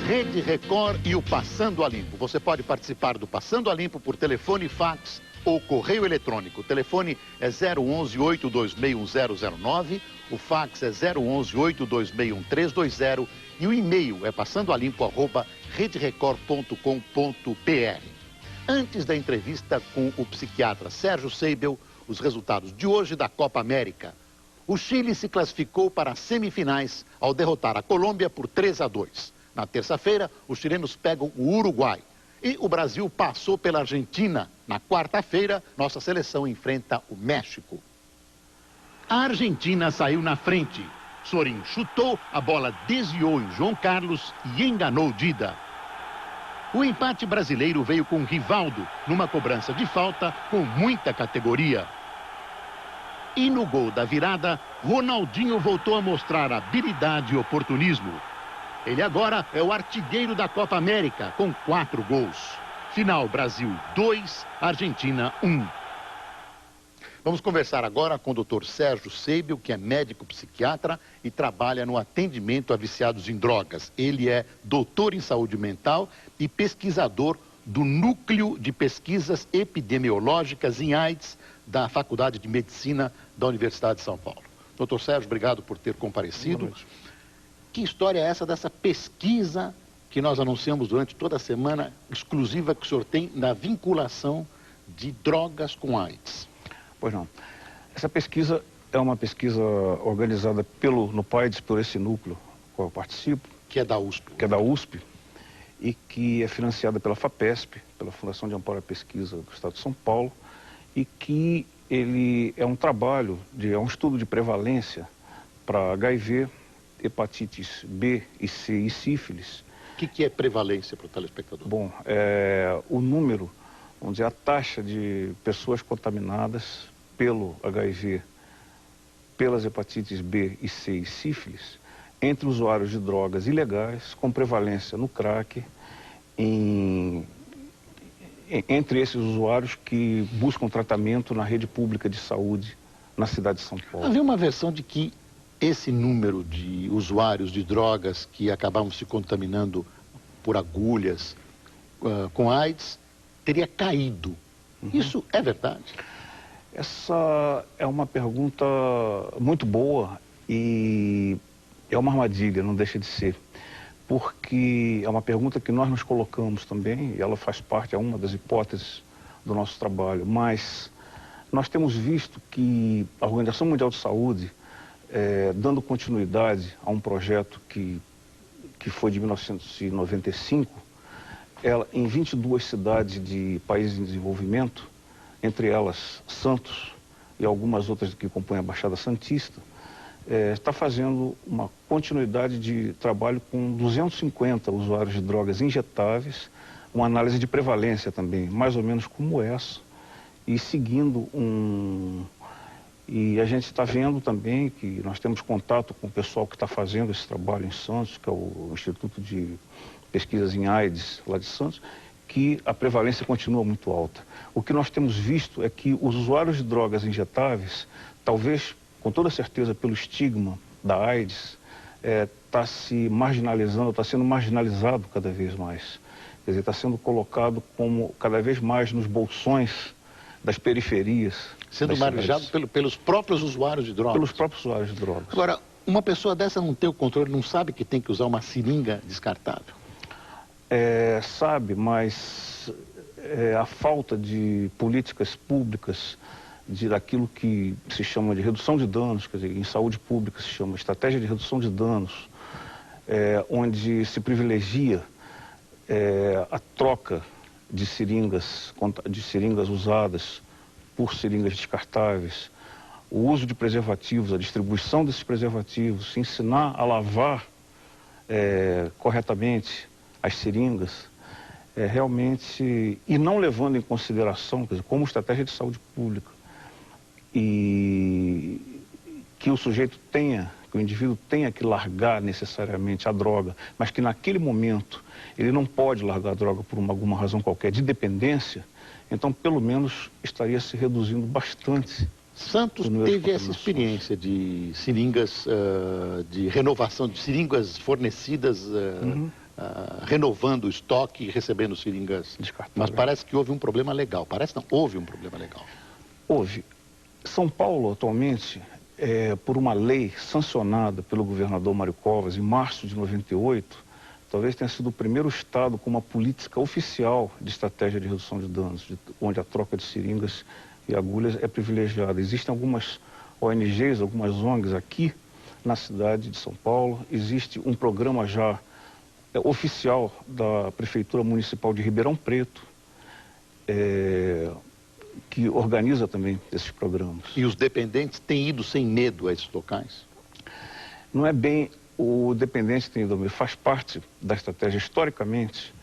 Rede Record e o Passando a Limpo. Você pode participar do Passando a Limpo por telefone, fax ou correio eletrônico. O telefone é 011-826-1009, o fax é 011-826-1320 e o e-mail é passandoalimpo@rederecord.com.br. Antes da entrevista com o psiquiatra Sérgio Seibel, os resultados de hoje da Copa América. O Chile se classificou para as semifinais ao derrotar a Colômbia por 3-2. Na terça-feira, os chilenos pegam o Uruguai. E o Brasil passou pela Argentina. Na quarta-feira, nossa seleção enfrenta o México. A Argentina saiu na frente. Sorin chutou, a bola desviou em João Carlos e enganou Dida. O empate brasileiro veio com Rivaldo, numa cobrança de falta com muita categoria. E no gol da virada, Ronaldinho voltou a mostrar habilidade e oportunismo. Ele agora é o artilheiro da Copa América, com 4 gols. Final Brasil 2, Argentina 1. Vamos conversar agora com o Dr. Sérgio Seibel, que é médico psiquiatra e trabalha no atendimento a viciados em drogas. Ele é doutor em saúde mental e pesquisador do Núcleo de Pesquisas Epidemiológicas em AIDS da Faculdade de Medicina da Universidade de São Paulo. Dr. Sérgio, obrigado por ter comparecido. Que história é essa dessa pesquisa que nós anunciamos durante toda a semana, exclusiva que o senhor tem na vinculação de drogas com AIDS? Pois não. Essa pesquisa é uma pesquisa organizada no PAIDS, por esse núcleo que eu participo. Que é da USP. Que é da USP e que é financiada pela FAPESP, pela Fundação de Amparo à Pesquisa do Estado de São Paulo, e que ele é um trabalho, é um estudo de prevalência para HIV, hepatites B e C e sífilis. O que é prevalência para o telespectador? Bom, o número, vamos dizer, a taxa de pessoas contaminadas pelo HIV, pelas hepatites B e C e sífilis, entre usuários de drogas ilegais, com prevalência no crack, entre esses usuários que buscam tratamento na rede pública de saúde na cidade de São Paulo. Havia uma versão de que esse número de usuários de drogas que acabavam se contaminando por agulhas com AIDS teria caído. Isso é verdade? Essa é uma pergunta muito boa e é uma armadilha, não deixa de ser. Porque é uma pergunta que nós nos colocamos também, e ela faz parte, é uma das hipóteses do nosso trabalho. Mas nós temos visto que a Organização Mundial de Saúde, dando continuidade a um projeto que foi de 1995, ela, em 22 cidades de países em desenvolvimento, entre elas Santos e algumas outras que compõem a Baixada Santista, está fazendo uma continuidade de trabalho com 250 usuários de drogas injetáveis, uma análise de prevalência também, mais ou menos como essa, e seguindo E a gente está vendo também que nós temos contato com o pessoal que está fazendo esse trabalho em Santos, que é o Instituto de Pesquisas em AIDS, lá de Santos, que a prevalência continua muito alta. O que nós temos visto é que os usuários de drogas injetáveis, talvez, com toda certeza, pelo estigma da AIDS, está se marginalizando, está sendo marginalizado cada vez mais. Quer dizer, está sendo colocado como cada vez mais nos bolsões das periferias. Sendo marginalizado pelos próprios usuários de drogas. Pelos próprios usuários de drogas. Agora, uma pessoa dessa não tem o controle, não sabe que tem que usar uma seringa descartável? Sabe, mas a falta de políticas públicas, daquilo que se chama de redução de danos, quer dizer, em saúde pública se chama estratégia de redução de danos, onde se privilegia a troca de seringas usadas por seringas descartáveis, o uso de preservativos, a distribuição desses preservativos, ensinar a lavar corretamente as seringas, realmente, e não levando em consideração, quer dizer, como estratégia de saúde pública, e que o sujeito tenha, que o indivíduo tenha que largar necessariamente a droga, mas que naquele momento ele não pode largar a droga por alguma razão qualquer de dependência, então pelo menos estaria se reduzindo bastante. Santos teve essa experiência de seringas, de renovação de seringas fornecidas renovando o estoque e recebendo seringas descartáveis. Mas parece que houve um problema legal. Parece não, houve um problema legal. Houve. São Paulo, atualmente, por uma lei sancionada pelo governador Mário Covas, em março de 98, talvez tenha sido o primeiro estado com uma política oficial de estratégia de redução de danos, onde a troca de seringas e agulhas é privilegiada. Existem algumas ONGs, algumas ONGs aqui na cidade de São Paulo. Existe um programa já oficial da Prefeitura Municipal de Ribeirão Preto, que organiza também esses programas. E os dependentes têm ido sem medo a esses locais? Não é bem o dependente tem ido, faz parte da estratégia historicamente.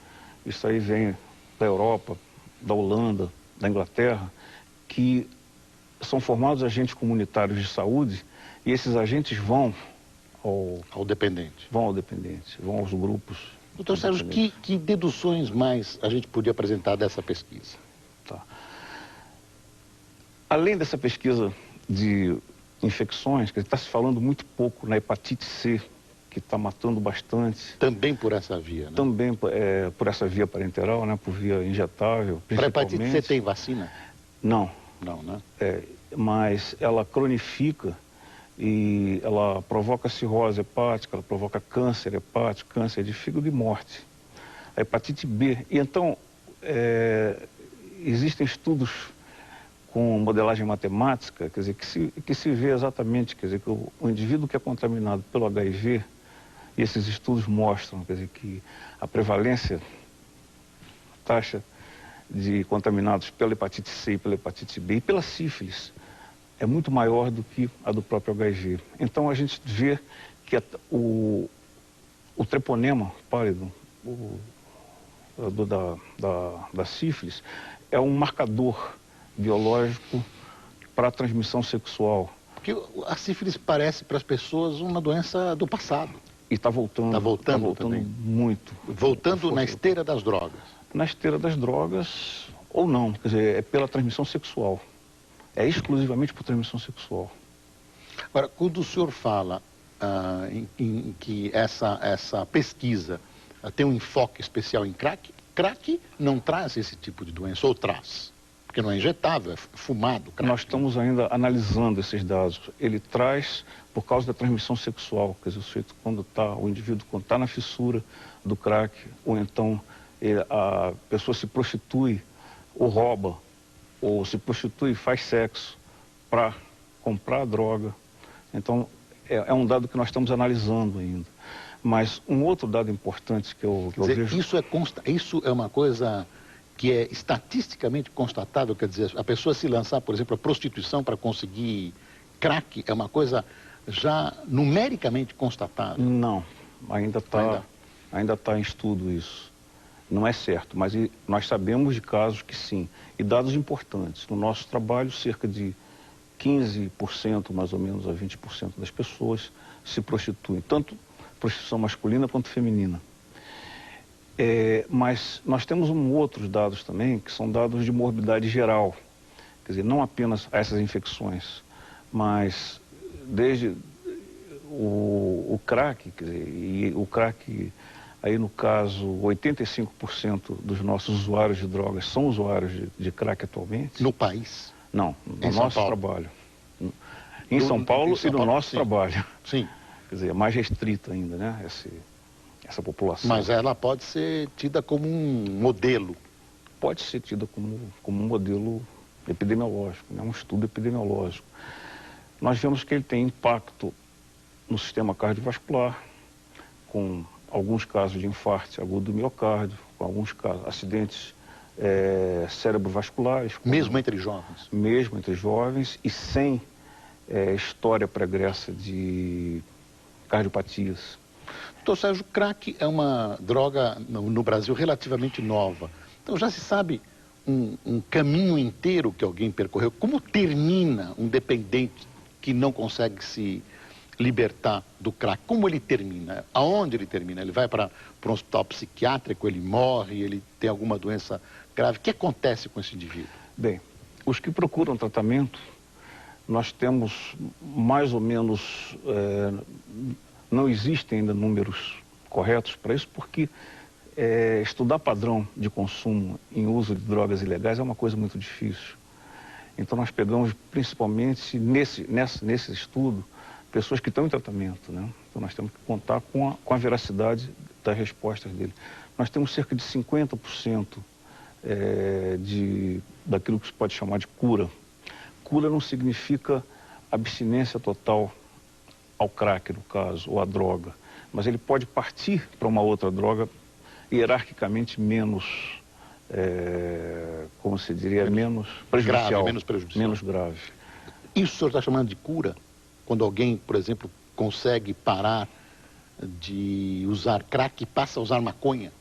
Isso aí vem da Europa, da Holanda, da Inglaterra, que são formados agentes comunitários de saúde e esses agentes vão ao dependente. Vão ao dependente, vão aos grupos. Doutor Sérgio, que deduções mais a gente podia apresentar dessa pesquisa? Tá. Além dessa pesquisa de infecções, que está se falando muito pouco na hepatite C, que está matando bastante. Também por essa via, né? Também por essa via parenteral, né? Por via injetável, principalmente. Para hepatite C tem vacina? Não. Não, né? Mas ela cronifica e ela provoca cirrose hepática, ela provoca câncer hepático, câncer de fígado e morte. A hepatite B. E então, existem estudos com modelagem matemática, quer dizer, que se vê exatamente, quer dizer, que o indivíduo que é contaminado pelo HIV, e esses estudos mostram, quer dizer, que a prevalência, a taxa de contaminados pela hepatite C, pela hepatite B e pela sífilis é muito maior do que a do próprio HIV. Então a gente vê que o treponema pálido da sífilis é um marcador biológico para a transmissão sexual. Porque a sífilis parece para as pessoas uma doença do passado. E está voltando. Está voltando também. Muito. Voltando na esteira das drogas. Na esteira das drogas ou não, quer dizer, é pela transmissão sexual. É exclusivamente por transmissão sexual. Agora, quando o senhor fala em que essa pesquisa tem um enfoque especial em crack, crack não traz esse tipo de doença, ou traz? Porque não é injetável, é fumado. Crack. Nós estamos ainda analisando esses dados. Ele traz por causa da transmissão sexual, quer dizer, o indivíduo quando está na fissura do crack, ou então a pessoa se prostitui ou rouba, ou se prostitui e faz sexo para comprar a droga. Então, é um dado que nós estamos analisando ainda. Mas um outro dado importante que eu vejo... Isso é uma coisa que é estatisticamente constatável, quer dizer, a pessoa se lançar, por exemplo, a prostituição para conseguir crack, é uma coisa já numericamente constatável? Não, ainda está em estudo isso. Não é certo, mas nós sabemos de casos que sim. E dados importantes. No nosso trabalho, cerca de 15%, mais ou menos, a 20% das pessoas se prostituem. Tanto prostituição masculina quanto feminina. Mas nós temos outros dados também, que são dados de morbidade geral. Quer dizer, não apenas essas infecções, mas desde o crack, quer dizer, e o crack... Aí, no caso, 85% dos nossos usuários de drogas são usuários de crack atualmente. No país? Não, no nosso trabalho. Em São Paulo e no nosso trabalho. Sim. Quer dizer, é mais restrito ainda, né, essa população. Mas ela pode ser tida como um modelo? Pode ser tida como um modelo epidemiológico, né, um estudo epidemiológico. Nós vemos que ele tem impacto no sistema cardiovascular, com alguns casos de infarto agudo do miocárdio, com alguns casos, acidentes cerebrovasculares. Mesmo entre jovens? Mesmo entre jovens e sem história pregressa de cardiopatias. Doutor Sérgio, crack é uma droga no Brasil relativamente nova. Então já se sabe um caminho inteiro que alguém percorreu. Como termina um dependente que não consegue se libertar do crack? Como ele termina? Aonde ele termina? Ele vai para um hospital psiquiátrico, ele morre, ele tem alguma doença grave? O que acontece com esse indivíduo? Bem, os que procuram tratamento, nós temos mais ou menos, não existem ainda números corretos para isso, porque estudar padrão de consumo em uso de drogas ilegais é uma coisa muito difícil. Então nós pegamos principalmente nesse estudo pessoas que estão em tratamento, né? Então nós temos que contar com a veracidade das respostas dele. Nós temos cerca de 50% daquilo que se pode chamar de cura. Cura não significa abstinência total ao crack, no caso, ou à droga, mas ele pode partir para uma outra droga hierarquicamente menos, como se diria, menos prejudicial. Grave, menos prejudicial. Menos grave. Isso o senhor está chamando de cura? Quando alguém, por exemplo, consegue parar de usar crack e passa a usar maconha?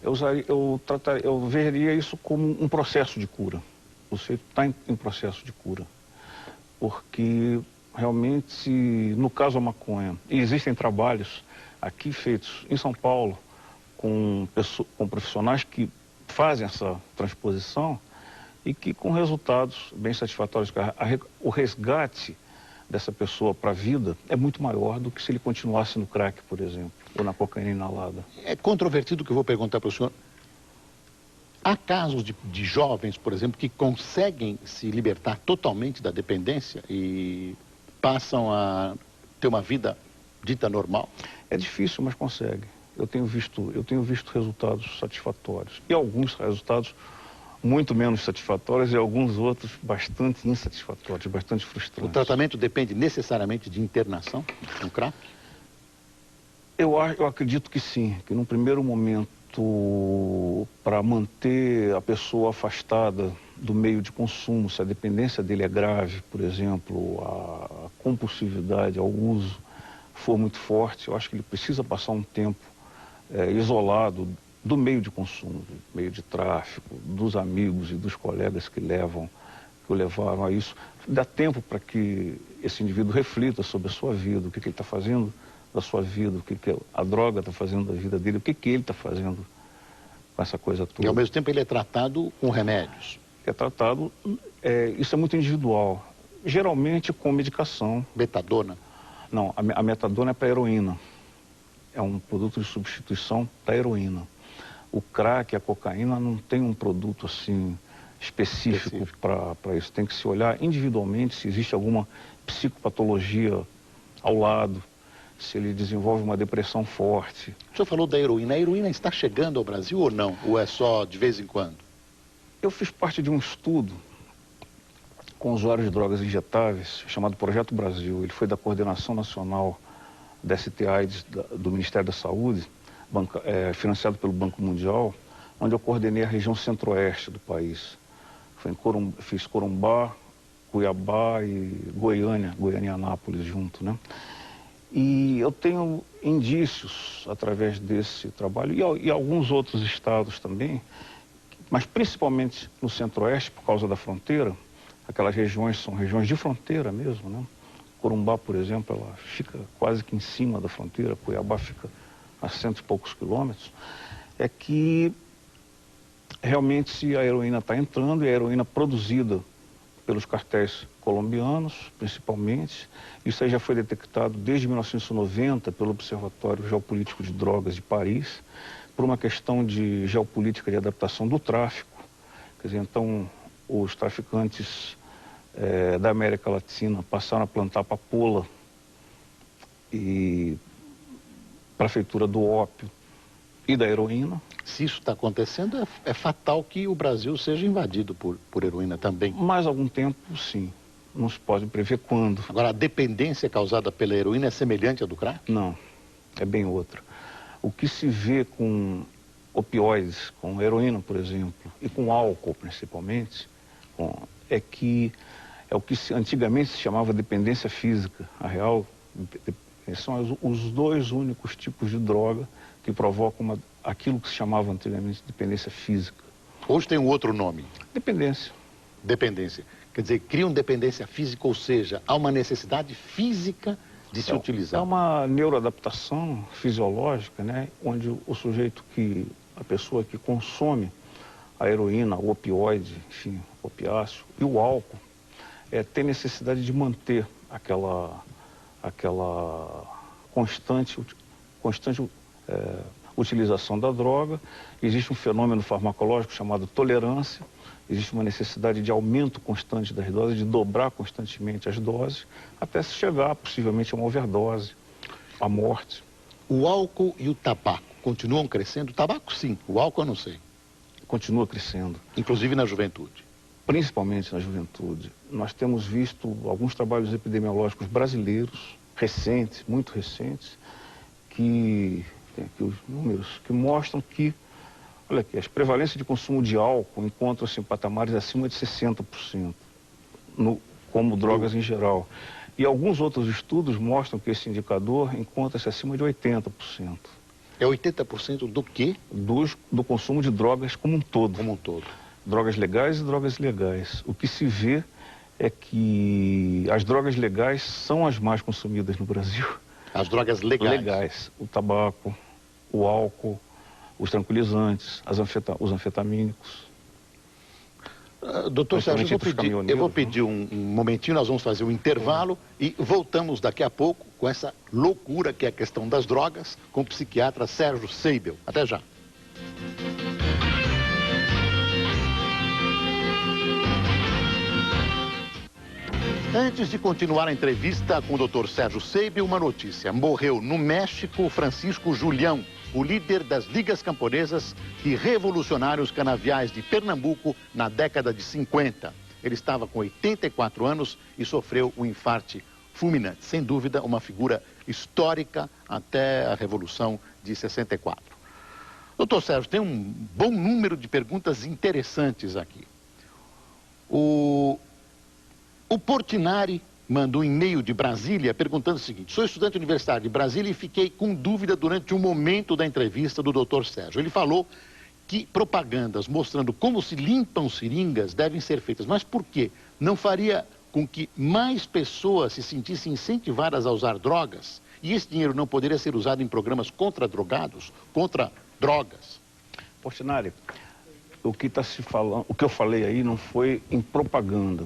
Eu veria isso como um processo de cura. Você está em processo de cura. Porque realmente, no caso da maconha, existem trabalhos aqui feitos em São Paulo com profissionais que fazem essa transposição e que com resultados bem satisfatórios. O resgate dessa pessoa para a vida é muito maior do que se ele continuasse no crack, por exemplo, ou na cocaína inalada. É controvertido o que eu vou perguntar para o senhor. Há casos de jovens, por exemplo, que conseguem se libertar totalmente da dependência e passam a ter uma vida dita normal? É difícil, mas consegue. Eu tenho visto resultados satisfatórios. E alguns resultados muito menos satisfatórios e alguns outros bastante insatisfatórios, bastante frustrantes. O tratamento depende necessariamente de internação no crack? Eu acredito que sim, que num primeiro momento, para manter a pessoa afastada do meio de consumo, se a dependência dele é grave, por exemplo, a compulsividade ao uso for muito forte, eu acho que ele precisa passar um tempo isolado do meio de consumo, do meio de tráfico, dos amigos e dos colegas que o levaram a isso. Dá tempo para que esse indivíduo reflita sobre a sua vida, o que ele está fazendo da sua vida, o que a droga está fazendo da vida dele, o que ele está fazendo com essa coisa toda. E ao mesmo tempo ele é tratado com remédios? É tratado, isso é muito individual, geralmente com medicação. Metadona? Não, a metadona é para heroína, é um produto de substituição da heroína. O crack, a cocaína não tem um produto assim específico para isso, tem que se olhar individualmente se existe alguma psicopatologia ao lado, se ele desenvolve uma depressão forte. O senhor falou da heroína. A heroína está chegando ao Brasil ou não? Ou é só de vez em quando? Eu fiz parte de um estudo com usuários de drogas injetáveis, chamado Projeto Brasil. Ele foi da Coordenação Nacional da ST-AIDS do Ministério da Saúde, financiado pelo Banco Mundial, onde eu coordenei a região centro-oeste do país. Fiz Corumbá, Cuiabá e Goiânia e Anápolis junto, né? E eu tenho indícios através desse trabalho e alguns outros estados também, mas principalmente no centro-oeste, por causa da fronteira. Aquelas regiões são regiões de fronteira mesmo, né? Corumbá, por exemplo, ela fica quase que em cima da fronteira, Cuiabá fica a 100 e poucos quilômetros. É que realmente a heroína está entrando, e a heroína produzida pelos cartéis colombianos, principalmente. Isso aí já foi detectado desde 1990 pelo Observatório Geopolítico de Drogas de Paris, por uma questão de geopolítica de adaptação do tráfico. Quer dizer, então, os traficantes da América Latina passaram a plantar papoula e para a feitura do ópio e da heroína. Se isso está acontecendo, é fatal que o Brasil seja invadido por heroína também. Mais algum tempo, sim. Não se pode prever quando. Agora, a dependência causada pela heroína é semelhante à do crack? Não, é bem outra. O que se vê com opioides, com heroína, por exemplo, e com álcool, principalmente, é o que antigamente se chamava dependência física. A real, são os dois únicos tipos de droga que provocam aquilo que se chamava antigamente de dependência física. Hoje tem um outro nome. Dependência. Dependência. Quer dizer, criam dependência física, ou seja, há uma necessidade física de se utilizar. É uma neuroadaptação fisiológica, né? Onde a pessoa que consome a heroína, o opioide, enfim, opiáceo e o álcool, tem necessidade de manter aquela constante utilização da droga, existe um fenômeno farmacológico chamado tolerância, existe uma necessidade de aumento constante das doses, de dobrar constantemente as doses, até se chegar possivelmente a uma overdose, a morte. O álcool e o tabaco continuam crescendo? O tabaco sim, o álcool eu não sei. Continua crescendo. Inclusive na juventude. Principalmente na juventude. Nós temos visto alguns trabalhos epidemiológicos brasileiros, recentes, muito recentes, que tem aqui os números, que mostram que, olha aqui, as prevalências de consumo de álcool encontram-se em patamares acima de 60%, como drogas em geral. E alguns outros estudos mostram que esse indicador encontra-se acima de 80%. É 80% do quê? Do consumo de drogas como um todo. Como um todo. Drogas legais e drogas ilegais. O que se vê é que as drogas legais são as mais consumidas no Brasil. As drogas legais? Legais. O tabaco, o álcool, os tranquilizantes, os anfetamínicos. Doutor Sérgio, eu vou pedir um momentinho, nós vamos fazer um intervalo e voltamos daqui a pouco com essa loucura que é a questão das drogas com o psiquiatra Sérgio Seibel. Até já. Antes de continuar a entrevista com o Dr. Sérgio Seibel, uma notícia. Morreu no México Francisco Julião, o líder das Ligas Camponesas e revolucionários canaviais de Pernambuco na década de 50. Ele estava com 84 anos e sofreu um infarte fulminante. Sem dúvida, uma figura histórica até a Revolução de 64. Doutor Sérgio, tem um bom número de perguntas interessantes aqui. O Portinari mandou um e-mail de Brasília perguntando o seguinte: sou estudante universitário de Brasília e fiquei com dúvida durante um momento da entrevista do Dr. Sérgio. Ele falou que propagandas mostrando como se limpam seringas devem ser feitas. Mas por quê? Não faria com que mais pessoas se sentissem incentivadas a usar drogas? E esse dinheiro não poderia ser usado em programas contra drogados, contra drogas? Portinari, o que está se falando, o que eu falei aí não foi em propaganda.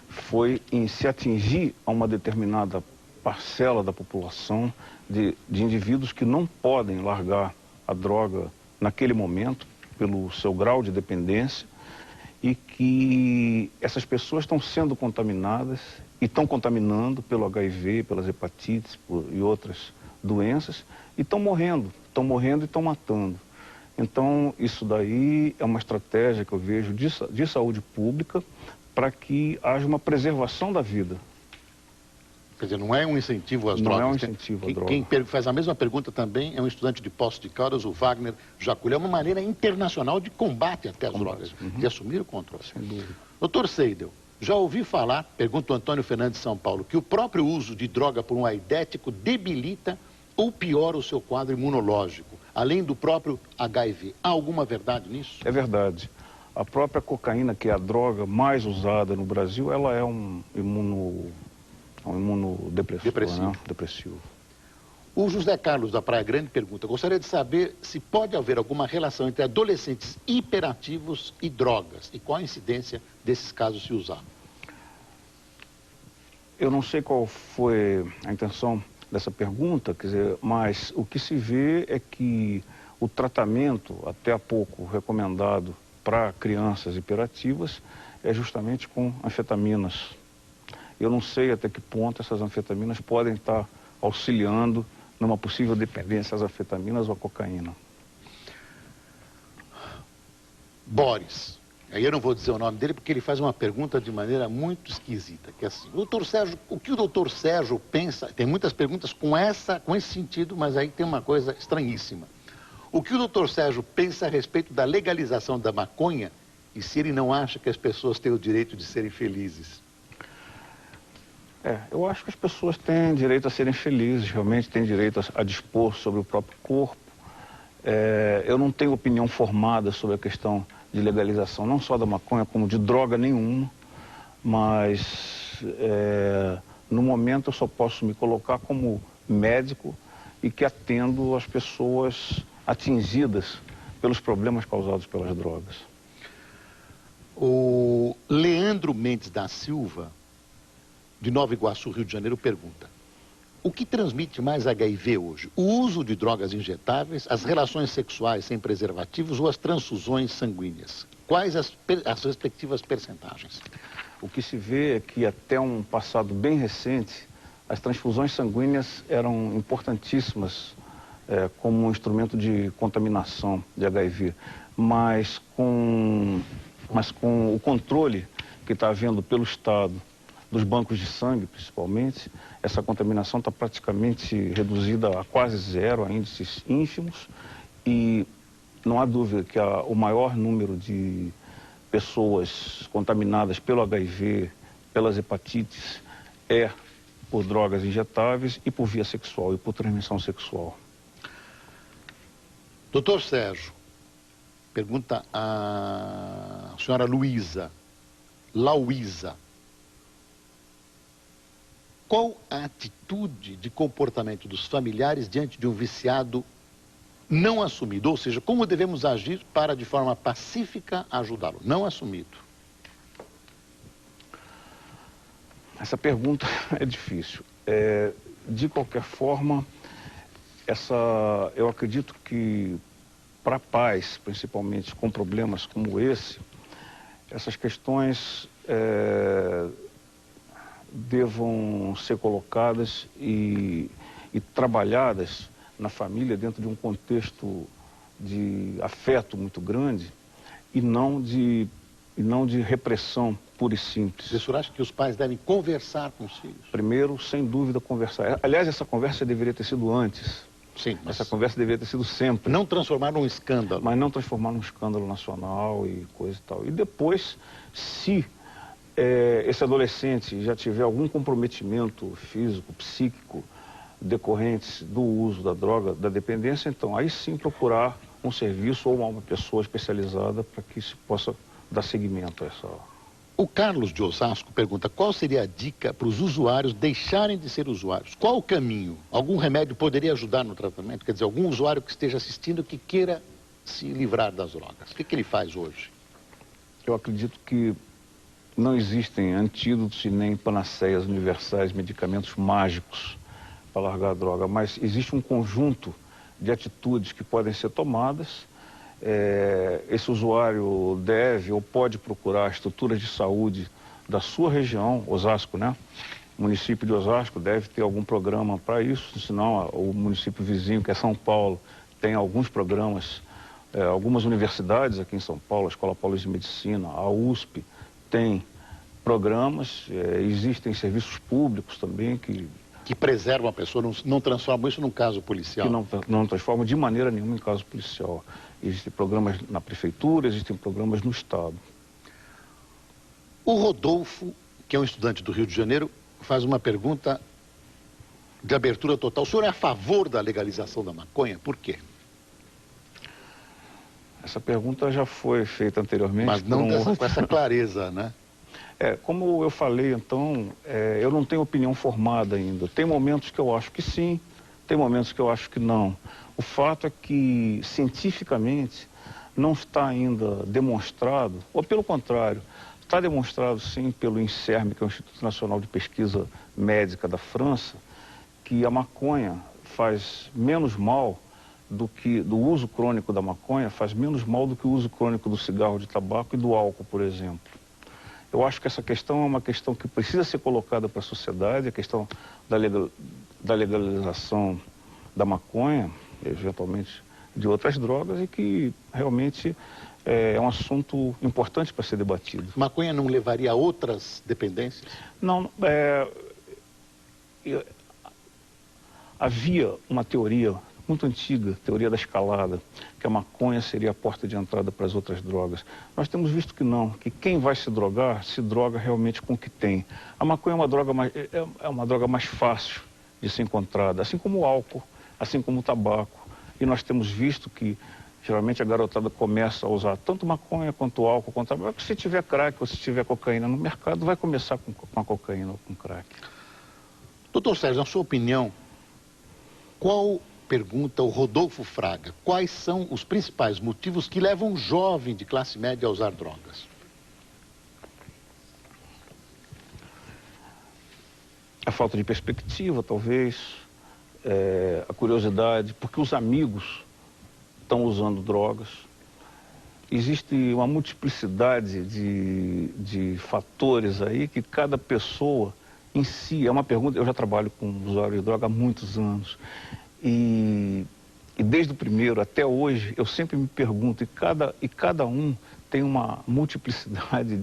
Foi em se atingir a uma determinada parcela da população de indivíduos que não podem largar a droga naquele momento, pelo seu grau de dependência, e que essas pessoas estão sendo contaminadas e estão contaminando pelo HIV, pelas hepatites e outras doenças, e estão morrendo e estão matando. Então, isso daí é uma estratégia que eu vejo de saúde pública, para que haja uma preservação da vida. Quer dizer, não é um incentivo às drogas. Não é um incentivo à droga. Quem faz a mesma pergunta também é um estudante de Poços de Caldas, o Wagner Jaculé. É uma maneira internacional de combate até às drogas, de assumir o controle. Sem dúvida. Doutor Seibel, já ouvi falar, pergunta o Antônio Fernandes de São Paulo, que o próprio uso de droga por um aidético debilita ou piora o seu quadro imunológico, além do próprio HIV. Há alguma verdade nisso? É verdade. A própria cocaína, que é a droga mais usada no Brasil, ela é um imunodepressivo. Né? Depressivo. O José Carlos da Praia Grande pergunta: gostaria de saber se pode haver alguma relação entre adolescentes hiperativos e drogas e qual a incidência desses casos se usar. Eu não sei qual foi a intenção dessa pergunta, quer dizer, mas o que se vê é que o tratamento, até há pouco recomendado para crianças hiperativas, é justamente com anfetaminas. Eu não sei até que ponto essas anfetaminas podem estar auxiliando numa possível dependência às anfetaminas ou à cocaína. Boris, aí eu não vou dizer o nome dele porque ele faz uma pergunta de maneira muito esquisita, que é assim: doutor Sérgio, o que o doutor Sérgio pensa? Tem muitas perguntas com esse sentido, mas aí tem uma coisa estranhíssima. O que o doutor Sérgio pensa a respeito da legalização da maconha e se ele não acha que as pessoas têm o direito de serem felizes? Eu acho que as pessoas têm direito a serem felizes, realmente têm direito a dispor sobre o próprio corpo. Eu não tenho opinião formada sobre a questão de legalização, não só da maconha, como de droga nenhuma, mas no momento eu só posso me colocar como médico e que atendo as pessoas atingidas pelos problemas causados pelas drogas. O Leandro Mendes da Silva, de Nova Iguaçu, Rio de Janeiro, pergunta: O que transmite mais HIV hoje? O uso de drogas injetáveis, as relações sexuais sem preservativos ou as transfusões sanguíneas? Quais as respectivas percentagens? O que se vê é que até um passado bem recente, as transfusões sanguíneas eram importantíssimas como um instrumento de contaminação de HIV, mas com o controle que está havendo pelo Estado, dos bancos de sangue principalmente, essa contaminação está praticamente reduzida a quase zero, a índices ínfimos, e não há dúvida que o maior número de pessoas contaminadas pelo HIV, pelas hepatites, é por drogas injetáveis e por via sexual e por transmissão sexual. Doutor Sérgio, pergunta a senhora Luísa, qual a atitude de comportamento dos familiares diante de um viciado não assumido? Ou seja, como devemos agir para, de forma pacífica, ajudá-lo? Não assumido. Essa pergunta é difícil. De qualquer forma, eu acredito que para pais, principalmente com problemas como esse, essas questões devam ser colocadas e trabalhadas na família dentro de um contexto de afeto muito grande e não de repressão pura e simples. O senhor acha que os pais devem conversar com os filhos? Primeiro, sem dúvida, conversar. Aliás, essa conversa deveria ter sido antes. Sim, mas essa conversa deveria ter sido sempre. Não transformar num escândalo. Mas não transformar num escândalo nacional e coisa e tal. E depois, se esse adolescente já tiver algum comprometimento físico, psíquico, decorrentes do uso da droga, da dependência, então aí sim procurar um serviço ou uma pessoa especializada para que se possa dar seguimento a essa... O Carlos de Osasco pergunta qual seria a dica para os usuários deixarem de ser usuários. Qual o caminho? Algum remédio poderia ajudar no tratamento? Quer dizer, algum usuário que esteja assistindo que queira se livrar das drogas. O que ele faz hoje? Eu acredito que não existem antídotos e nem panaceias universais, medicamentos mágicos para largar a droga, mas existe um conjunto de atitudes que podem ser tomadas. Esse usuário deve ou pode procurar estruturas de saúde da sua região, Osasco, né? O município de Osasco deve ter algum programa para isso, senão o município vizinho, que é São Paulo, tem alguns programas, algumas universidades aqui em São Paulo, a Escola Paulista de Medicina, a USP, tem programas, existem serviços públicos também que preservam a pessoa, não transformam isso num caso policial. Que não transformam de maneira nenhuma em caso policial. Existem programas na prefeitura, existem programas no Estado. O Rodolfo, que é um estudante do Rio de Janeiro, faz uma pergunta de abertura total. O senhor é a favor da legalização da maconha? Por quê? Essa pergunta já foi feita anteriormente. Mas não com essa clareza, né? Como eu falei, então, eu não tenho opinião formada ainda. Tem momentos que eu acho que sim, tem momentos que eu acho que não. O fato é que, cientificamente, não está ainda demonstrado, ou pelo contrário, está demonstrado sim pelo INSERM, que é o Instituto Nacional de Pesquisa Médica da França, que a maconha faz menos mal do uso crônico da maconha, faz menos mal do que o uso crônico do cigarro de tabaco e do álcool, por exemplo. Eu acho que essa questão é uma questão que precisa ser colocada para a sociedade, a questão da legalização da maconha, eventualmente de outras drogas, e que realmente é um assunto importante para ser debatido. Maconha não levaria a outras dependências? Não, havia uma teoria muito antiga, teoria da escalada, que a maconha seria a porta de entrada para as outras drogas. Nós temos visto que não, que quem vai se drogar, se droga realmente com o que tem. A maconha é uma droga mais fácil de ser encontrada, assim como o álcool, assim como o tabaco. E nós temos visto que, geralmente, a garotada começa a usar tanto maconha quanto álcool, quanto tabaco. Se tiver crack ou se tiver cocaína no mercado, vai começar com a cocaína ou com crack. Doutor Sérgio, na sua opinião, pergunta o Rodolfo Fraga, quais são os principais motivos que levam um jovem de classe média a usar drogas? a falta de perspectiva, talvez, a curiosidade, porque os amigos estão usando drogas. Existe uma multiplicidade de fatores aí que cada pessoa em si, é uma pergunta, eu já trabalho com usuários de droga há muitos anos, e desde o primeiro até hoje, eu sempre me pergunto, e cada um tem uma multiplicidade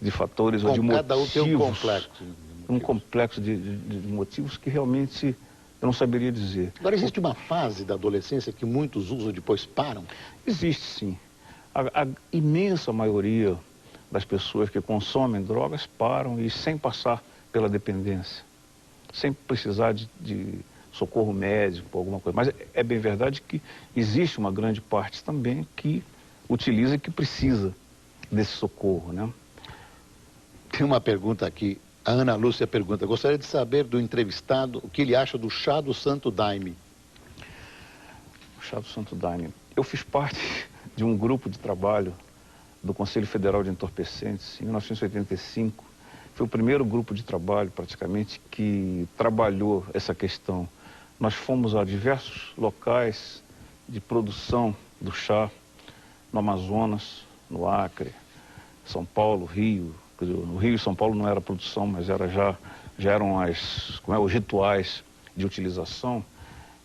de fatores ou de motivos. Cada um tem um complexo. Um complexo de motivos que realmente eu não saberia dizer. Agora, existe uma fase da adolescência que muitos usam e depois param? Existe, sim. A imensa maioria das pessoas que consomem drogas param e sem passar pela dependência, sem precisar de socorro médico, alguma coisa. Mas é bem verdade que existe uma grande parte também que utiliza e que precisa desse socorro, né? Tem uma pergunta aqui, a Ana Lúcia pergunta, gostaria de saber do entrevistado o que ele acha do chá do Santo Daime. O chá do Santo Daime. Eu fiz parte de um grupo de trabalho do Conselho Federal de Entorpecentes em 1985. Foi o primeiro grupo de trabalho, praticamente, que trabalhou essa questão. Nós fomos a diversos locais de produção do chá, no Amazonas, no Acre, São Paulo, Rio. No Rio e São Paulo não era produção, mas já eram os rituais de utilização.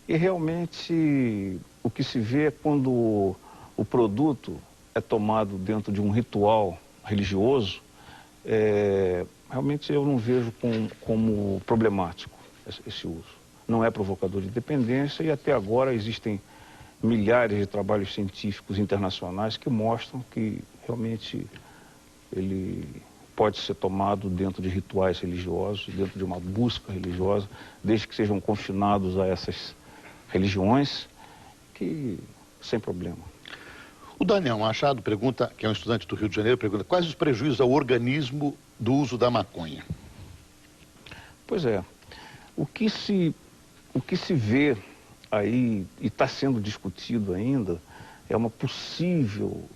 E realmente o que se vê é quando o produto é tomado dentro de um ritual religioso, realmente eu não vejo como problemático esse uso. Não é provocador de dependência e até agora existem milhares de trabalhos científicos internacionais que mostram que realmente ele pode ser tomado dentro de rituais religiosos, dentro de uma busca religiosa, desde que sejam confinados a essas religiões, que sem problema. O Daniel Machado pergunta, que é um estudante do Rio de Janeiro, pergunta quais os prejuízos ao organismo do uso da maconha? Pois é, o que se vê aí e está sendo discutido ainda é uma possível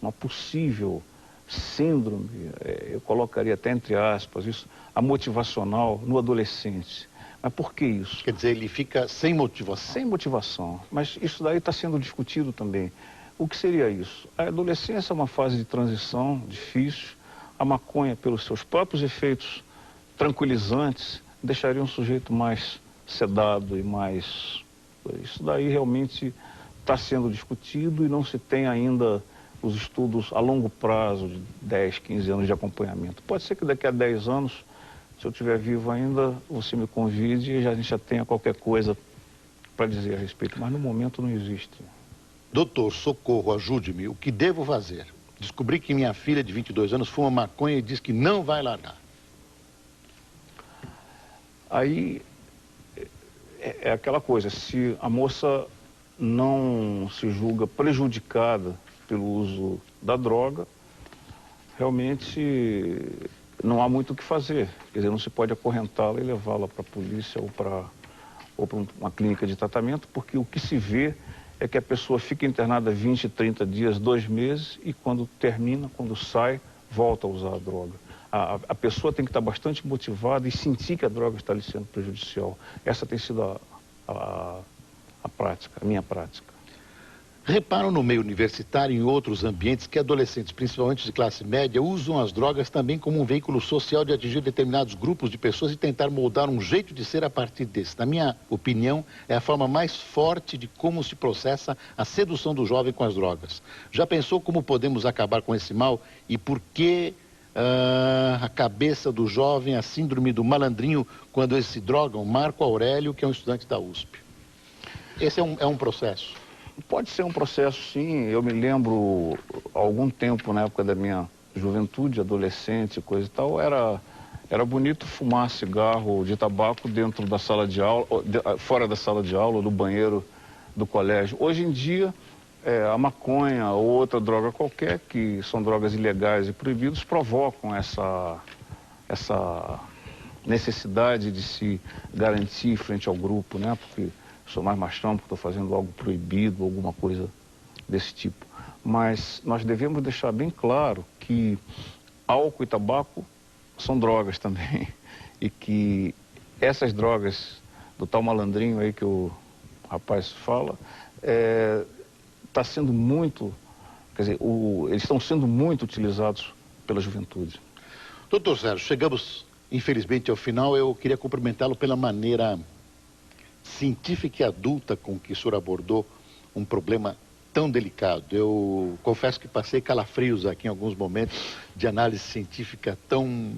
síndrome, eu colocaria até entre aspas isso, a motivacional no adolescente. Mas por que isso? Quer dizer, ele fica sem motivação? Sem motivação, mas isso daí está sendo discutido também. O que seria isso? A adolescência é uma fase de transição difícil, a maconha, pelos seus próprios efeitos tranquilizantes, deixaria um sujeito mais sedado e mais... Isso daí realmente está sendo discutido e não se tem ainda os estudos a longo prazo, de 10, 15 anos de acompanhamento. Pode ser que daqui a 10 anos, se eu estiver vivo ainda, você me convide e a gente já tenha qualquer coisa para dizer a respeito, mas no momento não existe. Doutor, socorro, ajude-me, o que devo fazer? Descobri que minha filha de 22 anos fuma maconha e diz que não vai largar. Aí é aquela coisa, se a moça não se julga prejudicada pelo uso da droga, realmente não há muito o que fazer. Quer dizer, não se pode acorrentá-la e levá-la para a polícia ou para uma clínica de tratamento, porque o que se vê é que a pessoa fica internada 20, 30 dias, 2 meses, e quando termina, quando sai, volta a usar a droga. A pessoa tem que estar bastante motivada e sentir que a droga está lhe sendo prejudicial. Essa tem sido a prática, a minha prática. Reparo no meio universitário e em outros ambientes que adolescentes, principalmente de classe média, usam as drogas também como um veículo social de atingir determinados grupos de pessoas e tentar moldar um jeito de ser a partir desse. Na minha opinião, é a forma mais forte de como se processa a sedução do jovem com as drogas. Já pensou como podemos acabar com esse mal e por que a cabeça do jovem, a síndrome do malandrinho, quando eles se drogam? Marco Aurélio, que é um estudante da USP. Esse é um processo. Pode ser um processo, sim. Eu me lembro, há algum tempo, na época da minha juventude, adolescente, coisa e tal, era bonito fumar cigarro de tabaco dentro da sala de aula, fora da sala de aula, no banheiro do colégio. Hoje em dia, a maconha ou outra droga qualquer, que são drogas ilegais e proibidas, provocam essa necessidade de se garantir frente ao grupo, né? Porque sou mais machão, porque estou fazendo algo proibido, alguma coisa desse tipo. Mas nós devemos deixar bem claro que álcool e tabaco são drogas também. E que essas drogas do tal malandrinho aí que o rapaz fala, está sendo muito, quer dizer, eles estão sendo muito utilizados pela juventude. Doutor Sérgio, chegamos infelizmente ao final. Eu queria cumprimentá-lo pela maneira científica e adulta com que o senhor abordou um problema tão delicado. Eu confesso que passei calafrios aqui em alguns momentos de análise científica tão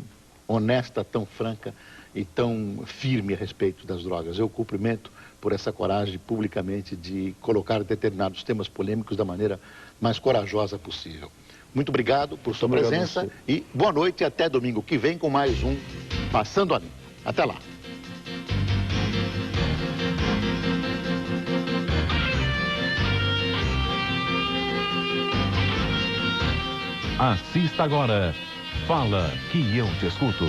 honesta, tão franca e tão firme a respeito das drogas. Eu cumprimento por essa coragem publicamente de colocar determinados temas polêmicos da maneira mais corajosa possível. Muito obrigado por sua presença e boa noite e até domingo que vem com mais um Passando a Limpo. Até lá. Assista agora. Fala que eu te escuto.